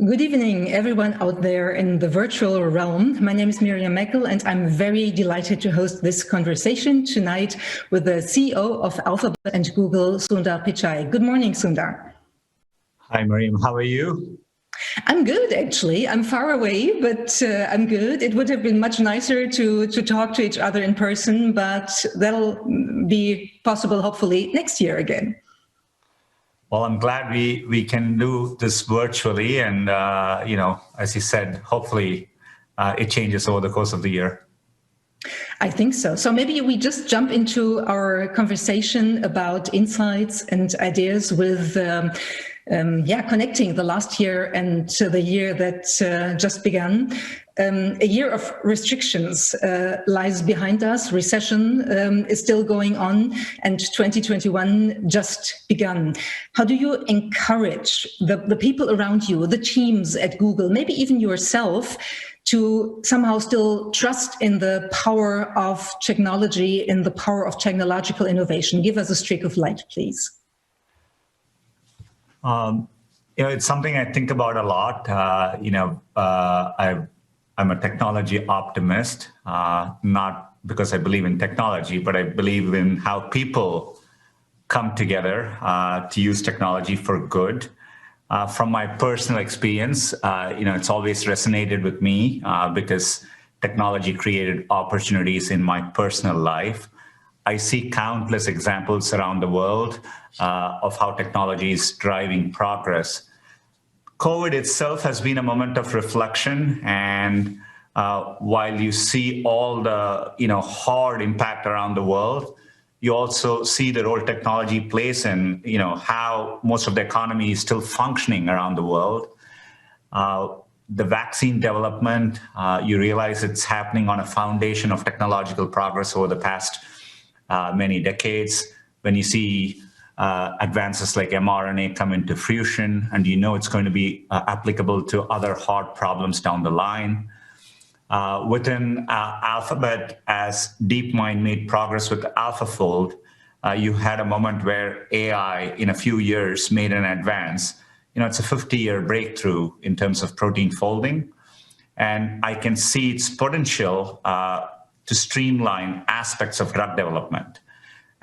Good evening, everyone out there in the virtual realm. My name is Miriam Meckel, and I'm very delighted to host this conversation tonight with the CEO of Alphabet and Google, Sundar Pichai. Good morning, Sundar. Hi, Miriam. How are you? I'm good, actually. I'm far away, but I'm good. It would have been much nicer to talk to each other in person, but that'll be possible, hopefully, next year again. Well, I'm glad we can do this virtually. And, as you said, hopefully it changes over the course of the year. I think so. So maybe we just jump into our conversation about insights and ideas with connecting the last year and the year that just began. A year of restrictions lies behind us. Recession is still going on, and 2021 just begun. How do you encourage the people around you, the teams at Google, maybe even yourself, to somehow still trust in the power of technology, in the power of technological innovation? Give us a streak of light, please. It's something I think about a lot. I'm a technology optimist, not because I believe in technology, but I believe in how people come together to use technology for good. From my personal experience, it's always resonated with me because technology created opportunities in my personal life. I see countless examples around the world of how technology is driving progress. COVID itself has been a moment of reflection, and while you see all the hard impact around the world, you also see the role technology plays in how most of the economy is still functioning around the world. The vaccine development, you realize it's happening on a foundation of technological progress over the past many decades. When you see advances like mRNA come into fruition, and it's going to be applicable to other hard problems down the line. Within Alphabet, as DeepMind made progress with AlphaFold, you had a moment where AI in a few years made an advance. It's a 50-year breakthrough in terms of protein folding. And I can see its potential to streamline aspects of drug development.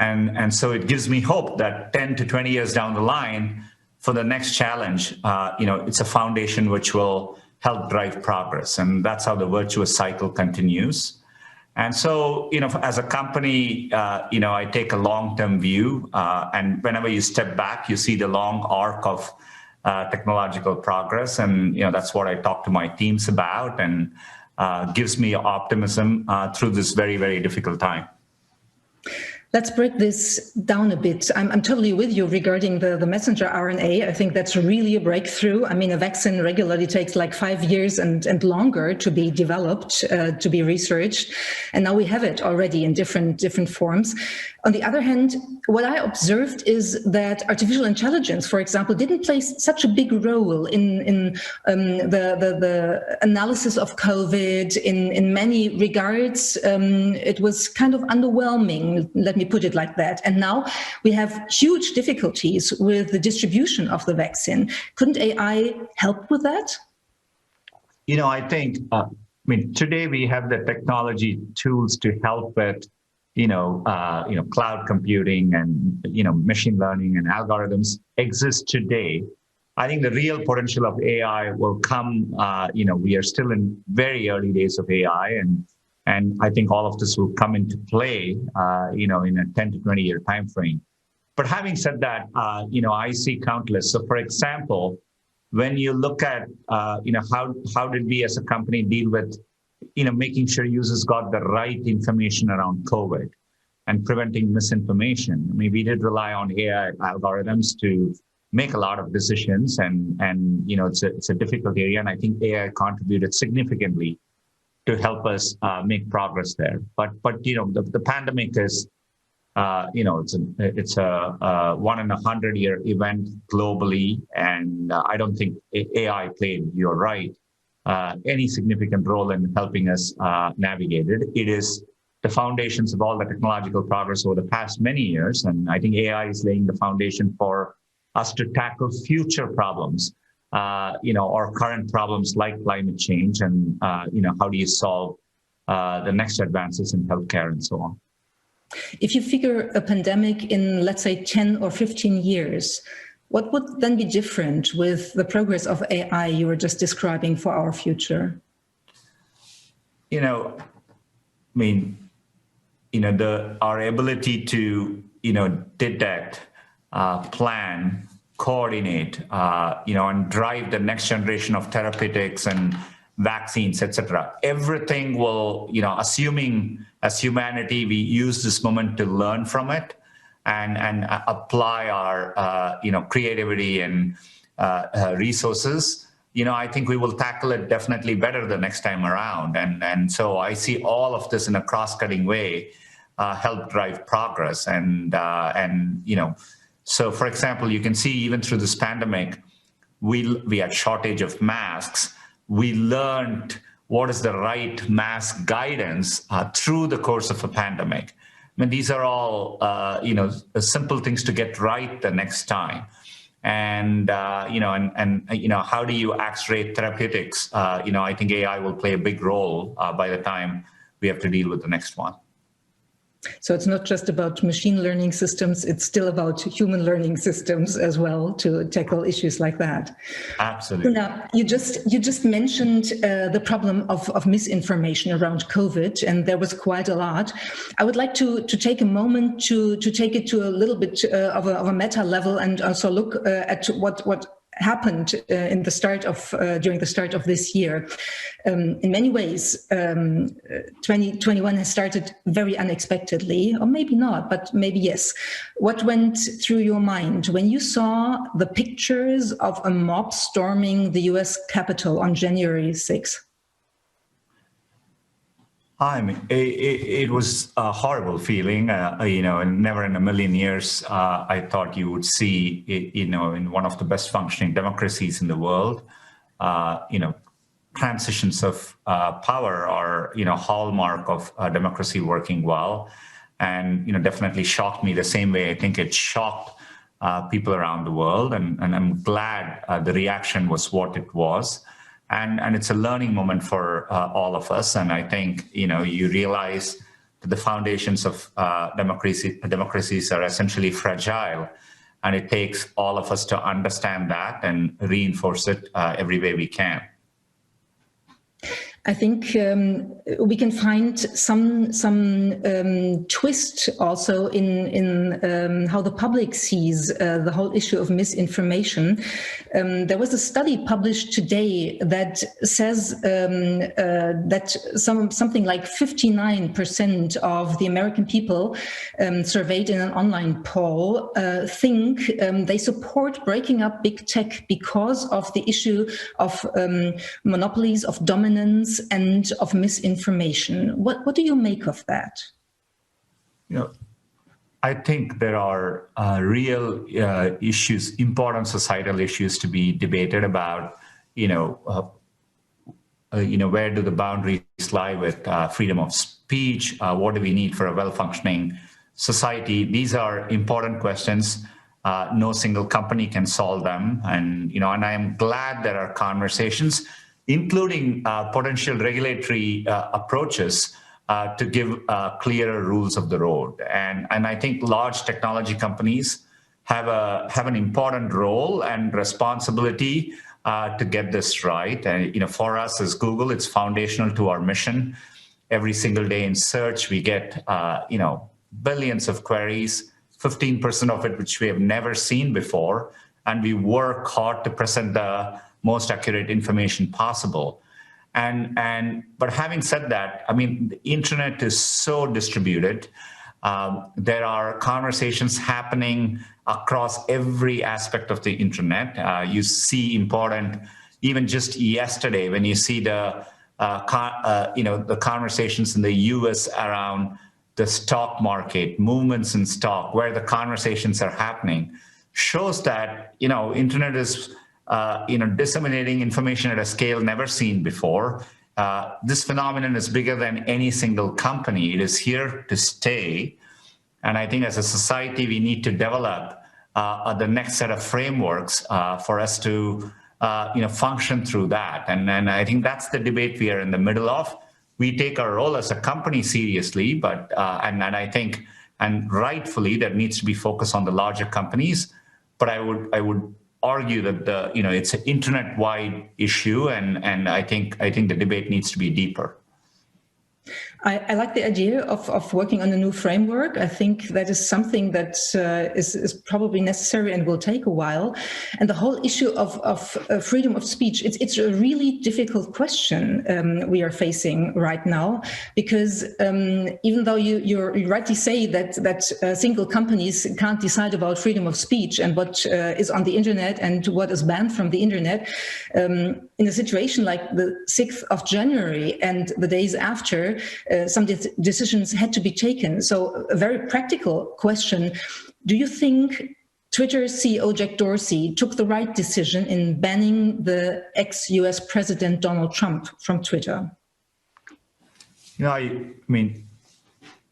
And so it gives me hope that 10 to 20 years down the line, for the next challenge, it's a foundation which will help drive progress. And that's how the virtuous cycle continues. And so, as a company, I take a long-term view. And whenever you step back, you see the long arc of technological progress. And, that's what I talk to my teams about, and gives me optimism through this very, very difficult time. Let's break this down a bit. I'm totally with you regarding the messenger RNA. I think that's really a breakthrough. I mean, a vaccine regularly takes like 5 years and longer to be developed, to be researched. And now we have it already in different forms. On the other hand, what I observed is that artificial intelligence, for example, didn't play such a big role in the analysis of COVID. In many regards, it was kind of underwhelming. Let me put it like that. And now we have huge difficulties with the distribution of the vaccine. Couldn't AI help with that? I think, today we have the technology tools to help with, cloud computing and, machine learning and algorithms exist today. I think the real potential of AI will come, we are still in very early days of AI, and I think all of this will come into play, in a 10 to 20 year time frame. But having said that, I see countless. So, for example, when you look at, how did we as a company deal with, making sure users got the right information around COVID and preventing misinformation. I mean, we did rely on AI algorithms to make a lot of decisions, and it's a difficult area, and I think AI contributed significantly to help us make progress there. But the pandemic is, it's a 1 in 100 year event globally, and I don't think AI played, you're right, any significant role in helping us navigate it. It is the foundations of all the technological progress over the past many years, and I think AI is laying the foundation for us to tackle future problems. or current problems like climate change, and how do you solve the next advances in healthcare and so on. If you figure a pandemic in, let's say, 10 or 15 years, what would then be different with the progress of AI you were just describing for our future? Our ability to, detect, plan, coordinate, and drive the next generation of therapeutics and vaccines, etc. Everything will, assuming as humanity, we use this moment to learn from it and apply our, creativity and resources. I think we will tackle it definitely better the next time around. And so I see all of this in a cross-cutting way help drive progress. So for example, you can see even through this pandemic, we had shortage of masks. We learned what is the right mask guidance through the course of a pandemic. I mean, these are all, simple things to get right the next time. And how do you accelerate therapeutics? I think AI will play a big role by the time we have to deal with the next one. So it's not just about machine learning systems, it's still about human learning systems as well to tackle issues like that. Absolutely. Now, you just mentioned the problem of misinformation around COVID, and there was quite a lot. I would like to take a moment to take it to a little bit of a meta level and also look at what happened during the start of this year. In many ways, 2021 has started very unexpectedly, or maybe not, but maybe yes. What went through your mind when you saw the pictures of a mob storming the US Capitol on January 6th? I mean, it was a horrible feeling, and never in a million years I thought you would see, in one of the best functioning democracies in the world, transitions of power are, hallmark of democracy working well, and, definitely shocked me the same way I think it shocked people around the world, and I'm glad the reaction was what it was. And it's a learning moment for all of us. And I think, you realize that the foundations of democracies are essentially fragile. And it takes all of us to understand that and reinforce it every way we can. I think we can find some twist also in how the public sees the whole issue of misinformation. There was a study published today that says that something like 59% of the American people surveyed in an online poll think they support breaking up big tech because of the issue of monopolies, of dominance, and of misinformation. What do you make of that? I think there are real issues, important societal issues to be debated about. Where do the boundaries lie with freedom of speech? What do we need for a well-functioning society? These are important questions. No single company can solve them, and I am glad there are conversations, including potential regulatory approaches to give clearer rules of the road. And I think large technology companies have an important role and responsibility to get this right. And for us as Google, it's foundational to our mission. Every single day in search, we get billions of queries, 15% of it which we have never seen before, and we work hard to present the most accurate information possible. But having said that, I mean, the internet is so distributed. There are conversations happening across every aspect of the internet. You see important, even just yesterday, when you see the conversations in the US around the stock market, movements in stock, where the conversations are happening, shows that internet is disseminating information at a scale never seen before. This phenomenon is bigger than any single company. It is here to stay. And I think as a society, we need to develop the next set of frameworks for us to function through that. And I think that's the debate we are in the middle of. We take our role as a company seriously, but and I think, and rightfully, there needs to be focus on the larger companies. But I would argue that it's an internet-wide issue, and I think the debate needs to be deeper. I like the idea of working on a new framework. I think that is something that is probably necessary and will take a while. And the whole issue of freedom of speech, it's a really difficult question we are facing right now, because even though you rightly say that single companies can't decide about freedom of speech and what is on the internet and what is banned from the internet, in a situation like the 6th of January and the days after, some decisions had to be taken. So a very practical question. Do you think Twitter's CEO Jack Dorsey took the right decision in banning the ex-US President Donald Trump from Twitter? I mean,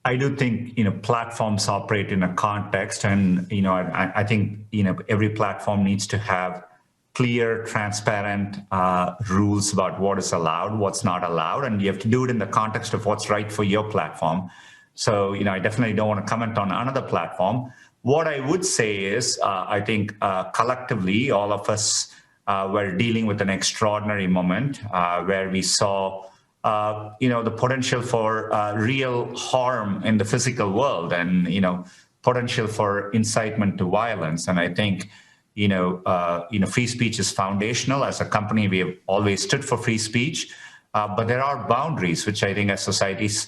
I do think, platforms operate in a context, and, I think, every platform needs to have clear, transparent rules about what is allowed, what's not allowed, and you have to do it in the context of what's right for your platform. So, I definitely don't want to comment on another platform. What I would say is, I think collectively, all of us were dealing with an extraordinary moment where we saw, the potential for real harm in the physical world, and, potential for incitement to violence. And I think, free speech is foundational. As a company, we have always stood for free speech, but there are boundaries, which I think as societies,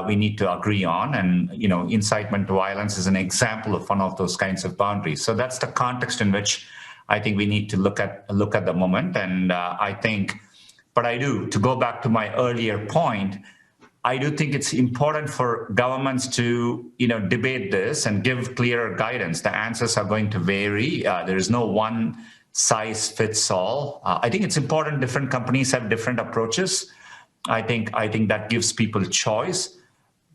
we need to agree on. And, incitement to violence is an example of one of those kinds of boundaries. So that's the context in which I think we need to look at the moment. And to go back to my earlier point, I do think it's important for governments to, debate this and give clearer guidance. The answers are going to vary. There is no one size fits all. I think it's important different companies have different approaches. I think that gives people choice,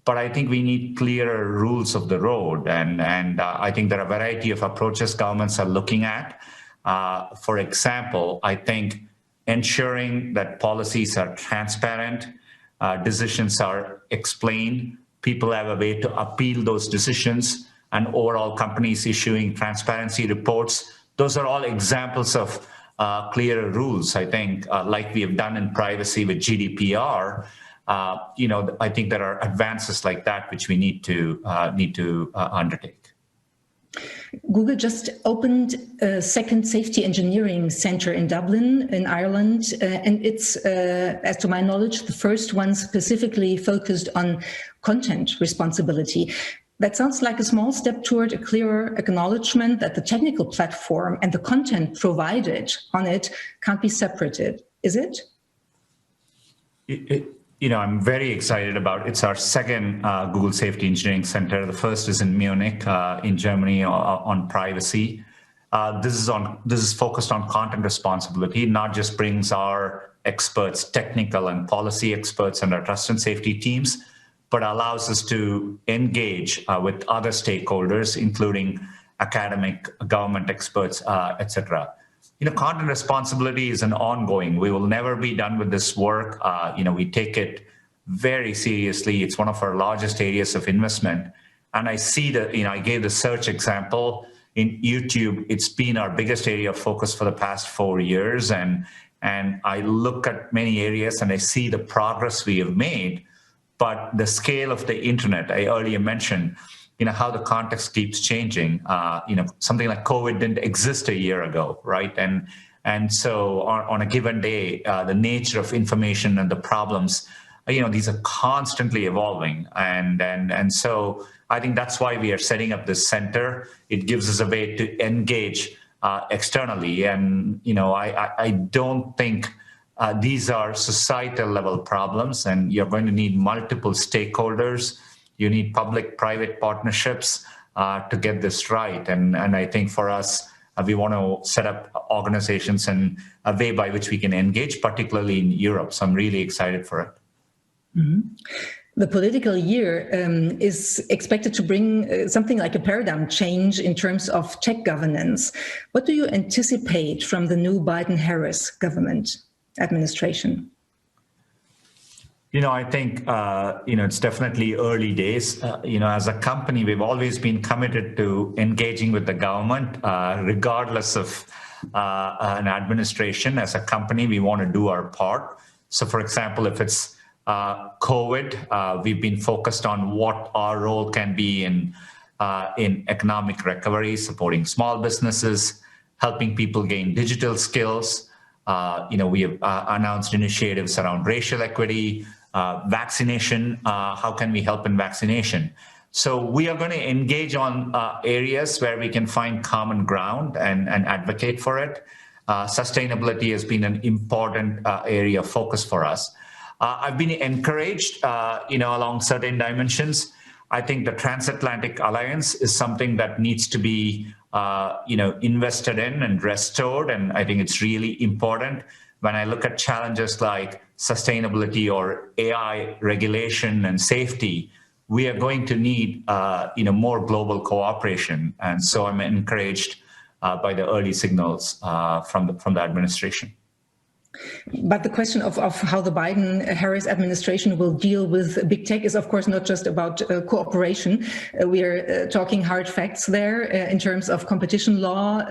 but I think we need clearer rules of the road. And I think there are a variety of approaches governments are looking at. For example, I think ensuring that policies are transparent, decisions are explained, people have a way to appeal those decisions, and overall companies issuing transparency reports. Those are all examples of clearer rules, I think, like we have done in privacy with GDPR. I think there are advances like that which we need to undertake. Google just opened a second safety engineering center in Dublin, in Ireland, and it's, as to my knowledge, the first one specifically focused on content responsibility. That sounds like a small step toward a clearer acknowledgement that the technical platform and the content provided on it can't be separated. Is it? I'm very excited about it. It's our second Google Safety Engineering Center. The first is in Munich, in Germany, on privacy. This is focused on content responsibility. Not just brings our experts, technical and policy experts, and our trust and safety teams, but allows us to engage with other stakeholders, including academic, government experts, etc. Content responsibility is an ongoing. We will never be done with this work. We take it very seriously. It's one of our largest areas of investment. And I see that, I gave the search example in YouTube. It's been our biggest area of focus for the past 4 years. And I look at many areas and I see the progress we have made, but the scale of the internet, I earlier mentioned, how the context keeps changing. Something like COVID didn't exist a year ago, right? And so on a given day, the nature of information and the problems, these are constantly evolving. And so I think that's why we are setting up this center. It gives us a way to engage externally. And, I don't think these are societal level problems, and you're going to need multiple stakeholders. You need public-private partnerships to get this right. And I think for us, we want to set up organizations and a way by which we can engage, particularly in Europe. So I'm really excited for it. Mm-hmm. The political year is expected to bring something like a paradigm change in terms of tech governance. What do you anticipate from the new Biden-Harris government administration? I think, it's definitely early days. As a company, we've always been committed to engaging with the government, regardless of an administration. As a company, we want to do our part. So, for example, if it's COVID, we've been focused on what our role can be in economic recovery, supporting small businesses, helping people gain digital skills. We have announced initiatives around racial equity, vaccination. How can we help in vaccination? So we are going to engage on areas where we can find common ground and advocate for it. Sustainability has been an important area of focus for us. I've been encouraged, along certain dimensions. I think the transatlantic alliance is something that needs to be, invested in and restored. And I think it's really important. When I look at challenges like sustainability or AI regulation and safety, we are going to need, more global cooperation. And so I'm encouraged by the early signals from the administration. But the question of how the Biden-Harris administration will deal with big tech is, of course, not just about cooperation. We are talking hard facts there in terms of competition law,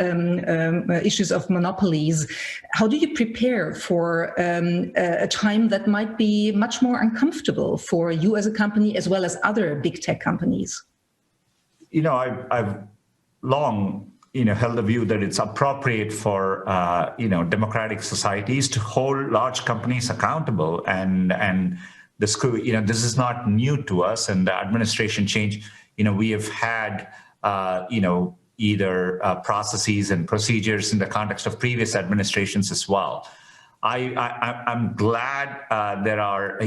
issues of monopolies. How do you prepare for a time that might be much more uncomfortable for you as a company as well as other big tech companies? I've long held the view that it's appropriate for democratic societies to hold large companies accountable, and this is not new to us. And the administration change, we have had either processes and procedures in the context of previous administrations as well. I'm glad there are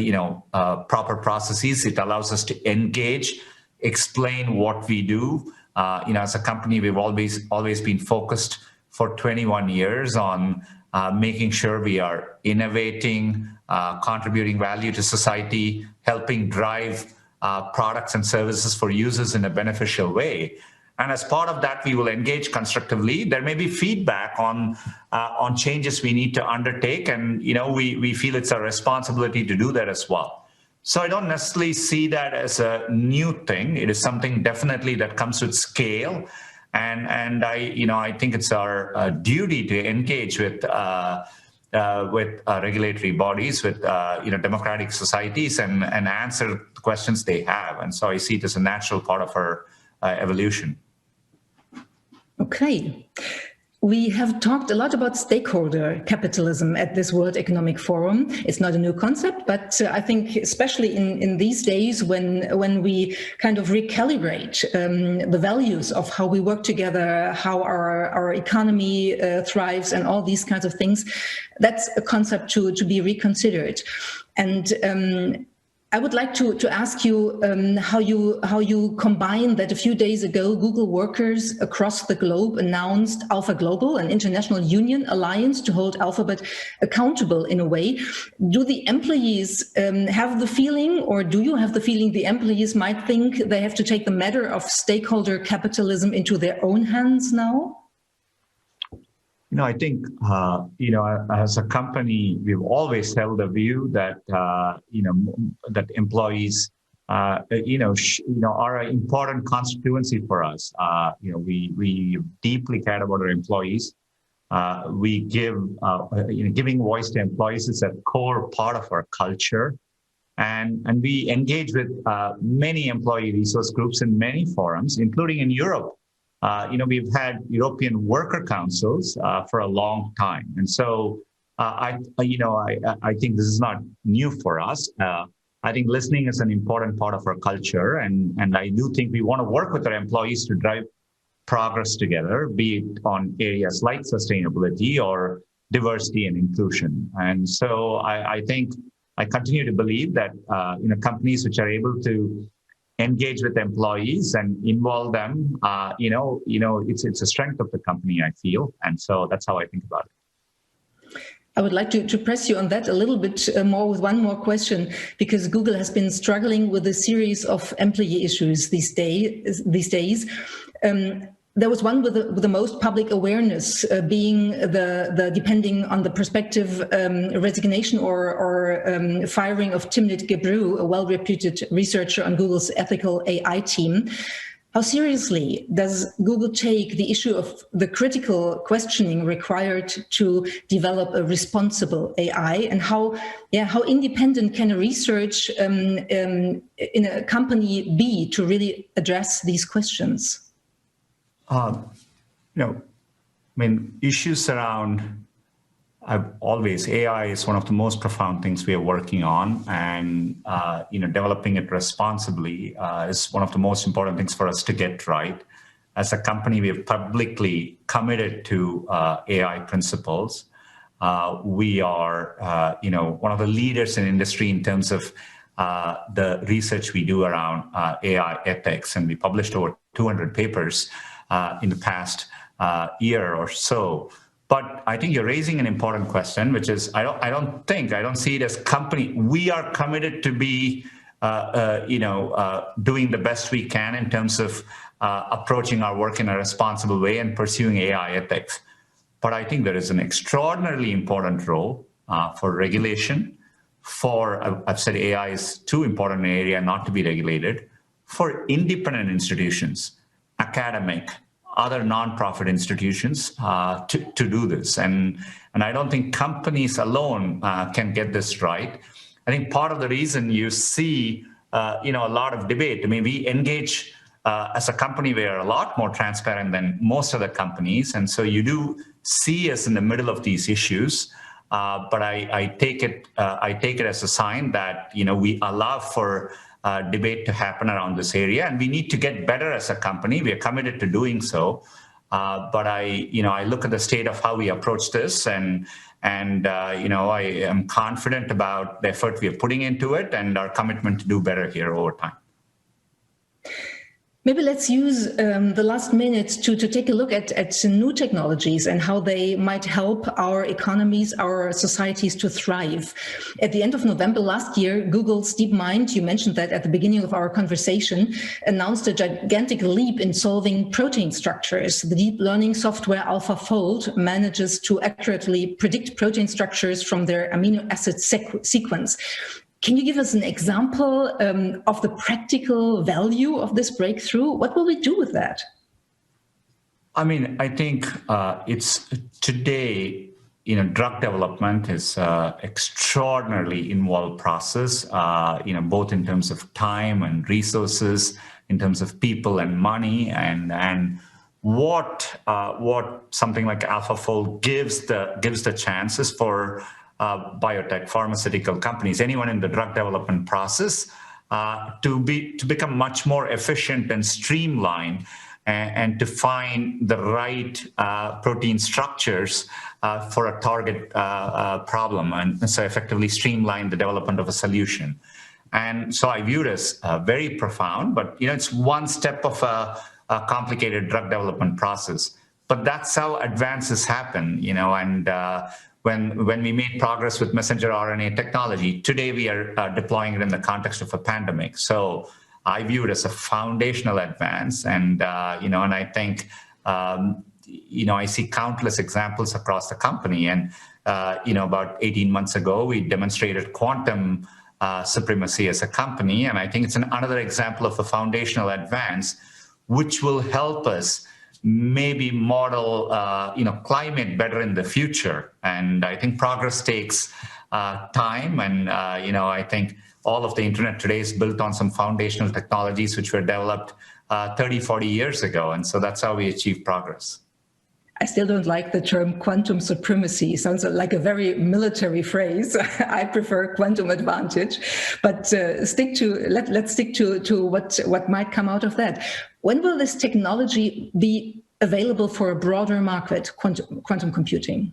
proper processes. It allows us to engage, explain what we do. As a company, we've always been focused for 21 years on making sure we are innovating, contributing value to society, helping drive products and services for users in a beneficial way. And as part of that, we will engage constructively. There may be feedback on changes we need to undertake, and we feel it's our responsibility to do that as well. So I don't necessarily see that as a new thing. It is something definitely that comes with scale, and I think it's our duty to engage with regulatory bodies, with democratic societies, and answer the questions they have. And so I see it as a natural part of our evolution. Okay. We have talked a lot about stakeholder capitalism at this World Economic Forum. It's not a new concept, but I think especially in these days when we kind of recalibrate the values of how we work together, how our economy thrives, and all these kinds of things, that's a concept to be reconsidered. And I would like to ask you how you combine that. A few days ago, Google workers across the globe announced Alpha Global, an international union alliance to hold Alphabet accountable in a way. Do the employees have the feeling, or do you have the feeling the employees might think they have to take the matter of stakeholder capitalism into their own hands now? I think, as a company, we've always held the view that, that employees, are an important constituency for us. We deeply care about our employees. We giving voice to employees is a core part of our culture. And we engage with many employee resource groups in many forums, including in Europe. We've had European worker councils for a long time. And so I think this is not new for us. I think listening is an important part of our culture. And I do think we want to work with our employees to drive progress together, be it on areas like sustainability or diversity and inclusion. And so I think I continue to believe that companies which are able to engage with employees and involve them, it's a strength of the company, I feel. And so that's how I think about it. I would like to press you on that a little bit more with one more question, because Google has been struggling with a series of employee issues these days. There was one with the most public awareness being the depending on the prospective resignation or firing of Timnit Gebru, a well-reputed researcher on Google's ethical AI team. How seriously does Google take the issue of the critical questioning required to develop a responsible AI, and how independent can a research in a company be to really address these questions? Issues around, AI is one of the most profound things we are working on, and developing it responsibly is one of the most important things for us to get right. As a company, we have publicly committed to AI principles. We are, one of the leaders in industry in terms of the research we do around AI ethics, and we published over 200 papers in the past year or so. But I think you're raising an important question, which is I don't see it as company. We are committed to be doing the best we can in terms of approaching our work in a responsible way and pursuing AI ethics. But I think there is an extraordinarily important role for regulation. I've said AI is too important an area not to be regulated, for independent institutions, academic, other nonprofit institutions to do this. And I don't think companies alone can get this right. I think part of the reason you see a lot of debate, we engage as a company, we are a lot more transparent than most other companies. And so you do see us in the middle of these issues. But I take it as a sign that we allow for debate to happen around this area, and we need to get better as a company. We are committed to doing so. But I look at the state of how we approach this, and I am confident about the effort we are putting into it and our commitment to do better here over time. Maybe let's use the last minute to take a look at new technologies and how they might help our economies, our societies to thrive. At the end of November last year, Google's DeepMind, you mentioned that at the beginning of our conversation, announced a gigantic leap in solving protein structures. The deep learning software AlphaFold manages to accurately predict protein structures from their amino acid sequence. Can you give us an example of the practical value of this breakthrough? What will we do with that? I think it's today, drug development is extraordinarily involved process, both in terms of time and resources, in terms of people and money, and what something like AlphaFold gives the chances for biotech, pharmaceutical companies, anyone in the drug development process, to become much more efficient and streamlined, and to find the right protein structures for a target problem, and so effectively streamline the development of a solution. And so I view it as very profound, but it's one step of a complicated drug development process. But that's how advances happen, and when we made progress with messenger RNA technology, today we are deploying it in the context of a pandemic. So I view it as a foundational advance, and and I think I see countless examples across the company. And about 18 months ago, we demonstrated quantum supremacy as a company, and I think it's another example of a foundational advance, which will help us maybe model climate better in the future. And I think progress takes time, and I think all of the internet today is built on some foundational technologies which were developed 30, 40 years ago, and so that's how we achieve progress. I still don't like the term quantum supremacy. Sounds like a very military phrase. I prefer quantum advantage, but let's stick to what might come out of that. When will this technology be available for a broader market, quantum computing?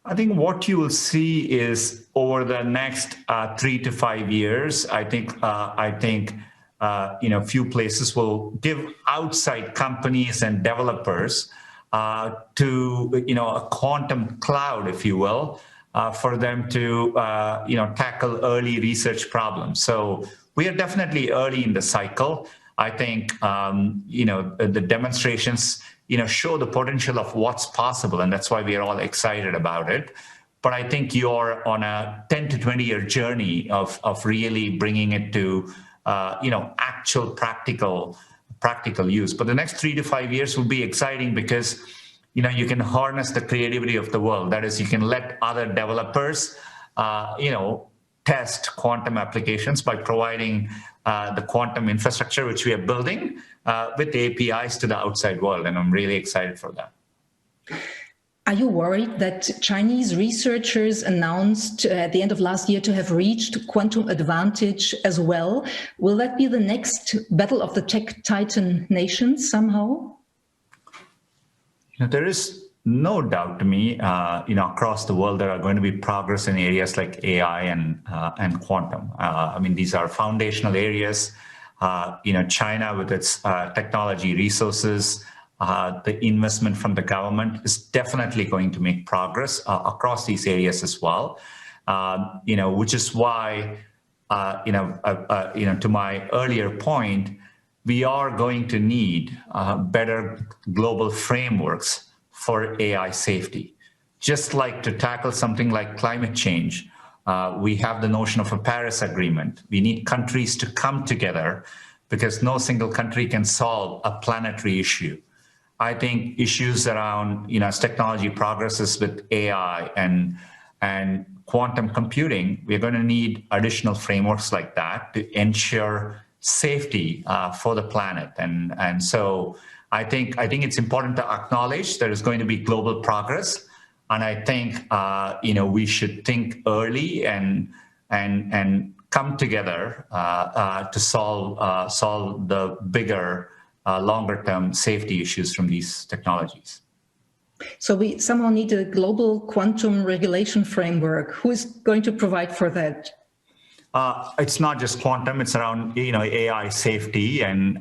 I think what you will see is over the next 3 to 5 years, I think few places will give outside companies and developers to a quantum cloud, if you will, for them to tackle early research problems. So we are definitely early in the cycle. I think the demonstrations show the potential of what's possible, and that's why we are all excited about it. But I think you're on a 10 to 20 year journey of really bringing it to actual practical use. But the next 3 to 5 years will be exciting because you can harness the creativity of the world. That is, you can let other developers test quantum applications by providing the quantum infrastructure which we are building with APIs to the outside world, and I'm really excited for that. Are you worried that Chinese researchers announced at the end of last year to have reached quantum advantage as well? Will that be the next battle of the tech titan nations somehow? There is no doubt to me, across the world, there are going to be progress in areas like AI and quantum. I mean, these are foundational areas. China with its technology resources, the investment from the government is definitely going to make progress across these areas as well. Which is why, to my earlier point, we are going to need better global frameworks for AI safety. Just like to tackle something like climate change, we have the notion of a Paris Agreement. We need countries to come together because no single country can solve a planetary issue. I think issues around, as technology progresses with AI and quantum computing, we're going to need additional frameworks like that to ensure safety for the planet. And so I think it's important to acknowledge there is going to be global progress. And I think, we should think early and come together to solve the bigger, longer-term safety issues from these technologies. So we somehow need a global quantum regulation framework. Who is going to provide for that? It's not just quantum; it's around AI safety, and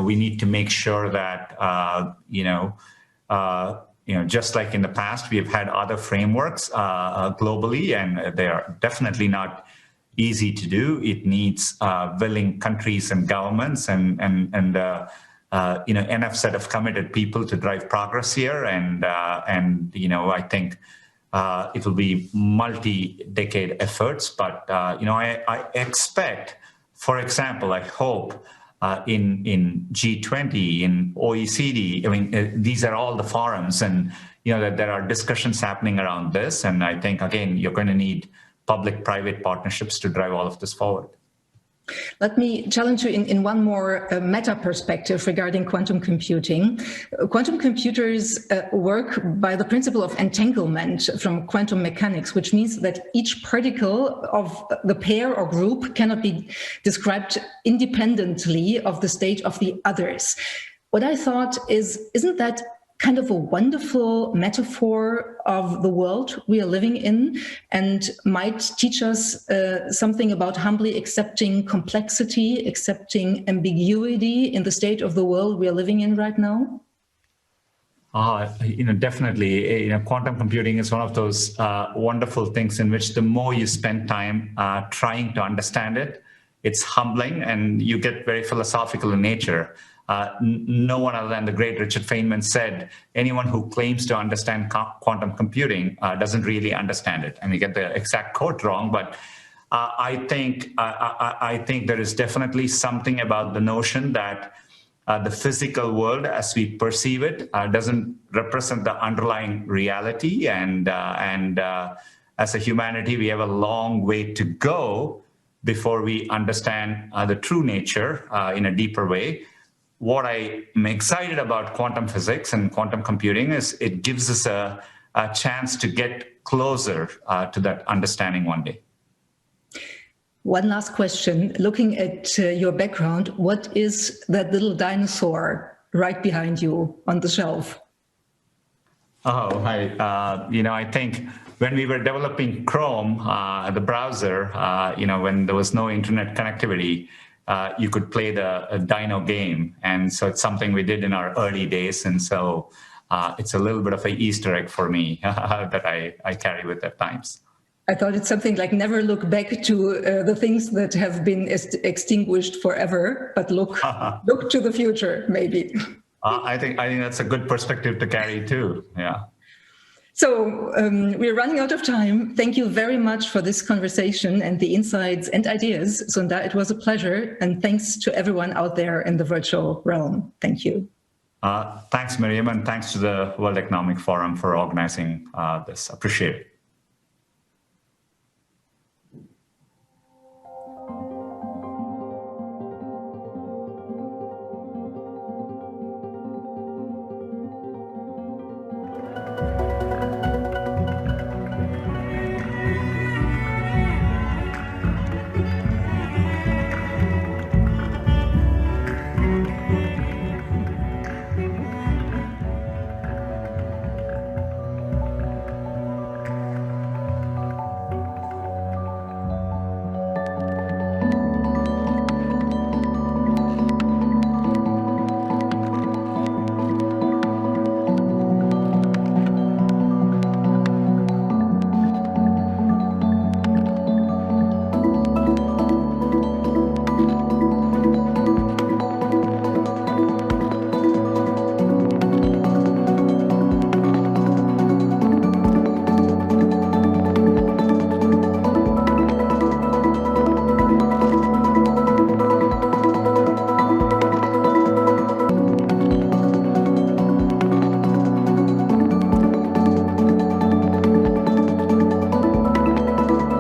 we need to make sure that just like in the past, we have had other frameworks globally, and they are definitely not easy to do. It needs willing countries and governments and enough set of committed people to drive progress here. And I think it will be multi-decade efforts. But I expect, for example, I hope in G20, in OECD, I mean, these are all the forums, and that there are discussions happening around this. And I think, again, you're going to need public-private partnerships to drive all of this forward. Let me challenge you in one more meta perspective regarding quantum computing. Quantum computers work by the principle of entanglement from quantum mechanics, which means that each particle of the pair or group cannot be described independently of the state of the others. What I thought is, isn't that kind of a wonderful metaphor of the world we are living in, and might teach us something about humbly accepting complexity, accepting ambiguity in the state of the world we are living in right now? Definitely. Quantum computing is one of those wonderful things in which the more you spend time trying to understand it, it's humbling, and you get very philosophical in nature. No one other than the great Richard Feynman said, anyone who claims to understand quantum computing doesn't really understand it. And you get the exact quote wrong, but I think there is definitely something about the notion that the physical world as we perceive it doesn't represent the underlying reality. And as a humanity, we have a long way to go before we understand the true nature in a deeper way. What I'm excited about quantum physics and quantum computing is it gives us a chance to get closer to that understanding one day. One last question. Looking at your background, what is that little dinosaur right behind you on the shelf? Oh, hi. I think when we were developing Chrome, the browser, when there was no internet connectivity, you could play the Dino game. And so it's something we did in our early days. And so it's a little bit of an Easter egg for me that I carry with at times. I thought it's something like never look back to the things that have been extinguished forever, but look to the future, maybe. I think that's a good perspective to carry too. Yeah. So we're running out of time. Thank you very much for this conversation and the insights and ideas, Sundar. It was a pleasure. And thanks to everyone out there in the virtual realm. Thank you. Thanks, Miriam, and thanks to the World Economic Forum for organizing this. Appreciate it.